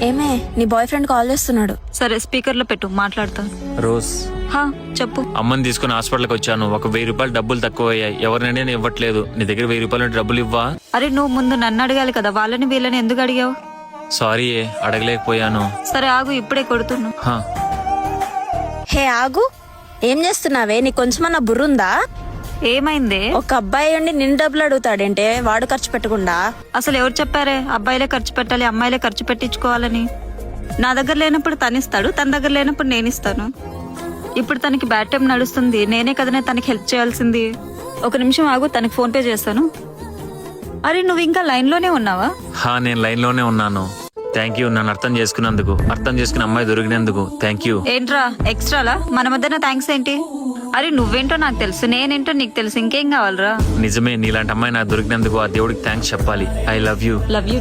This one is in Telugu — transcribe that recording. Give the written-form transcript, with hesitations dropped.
ఏమే నీ బాయ్ ఫ్రెండ్ కాల్ చేస్తున్నాడు. సరే స్పీకర్ లో పెట్టు, మాట్లాడతా. రోజ్, హా చెప్పు. అమ్మని తీసుకుని హాస్పిటల్కి వచ్చాను. ఒక 1000 రూపాయలు డబ్బులు తక్కువ అయ్యాయి. ఎవరినైనా నేను ఇవ్వట్లేదు. నీ దగ్గర 1000 రూపాయలు డబ్బులు ఇవ్వా? అరే నువ్వు ముందు నన్ను అడగాలి కదా, వాళ్ళని వీళ్ళని ఎందుకు అడిగావు? సారీ, అడగలేకపోయాను. సరే ఆగు, ఇప్పుడే కొడుతున్నా. హా, హే ఆగు, ఏం చేస్తున్నావే? నీకు కొంచెమన్నా బుర్రుందా? ఏమైందే? ఒక అబ్బాయి ఉండి నిన్ను డబ్బులు అడుగుతాడంటే వాడు ఖర్చు పెట్టకుండా. అసలు ఎవరు చెప్పారే అబ్బాయిలే ఖర్చు పెట్టాలి, అమ్మాయిలే ఖర్చు పెట్టించుకోవాలని? నా దగ్గర లేనప్పుడు తను ఇస్తాడు, తన దగ్గర లేనప్పుడు నేను ఇస్తాను. ఇప్పుడు తనకి బ్యాడ్ టైం నడుస్తుంది, నేనే కదనే తనకి హెల్ప్ చేయాల్సింది. ఒక నిమిషం ఆగు, తనకి ఫోన్ పే చేస్తాను. అరే నువ్వు ఇంకా లైన్ లోనే ఉన్నావా? హా, నేను లైన్ లోనే ఉన్నాను. థ్యాంక్ యూ, నన్ను అర్థం చేసుకున్నందుకు, అర్థం చేసుకున్న అమ్మాయి దొరికినందుకు థ్యాంక్ యూ. ఏంట్రా ఎక్స్ట్రాలా? మన మధ్యన థ్యాంక్స్ ఏంటి? అరే నువ్వేంటో నాకు తెలుసు, నేనేంటో నీకు తెలుసు, ఇంకేం కావాలరా? నిజమే, నీలాంటి అమ్మాయి నాకు దొరికినందుకు ఆ దేవుడికి థ్యాంక్స్ చెప్పాలి. I love you. Love you.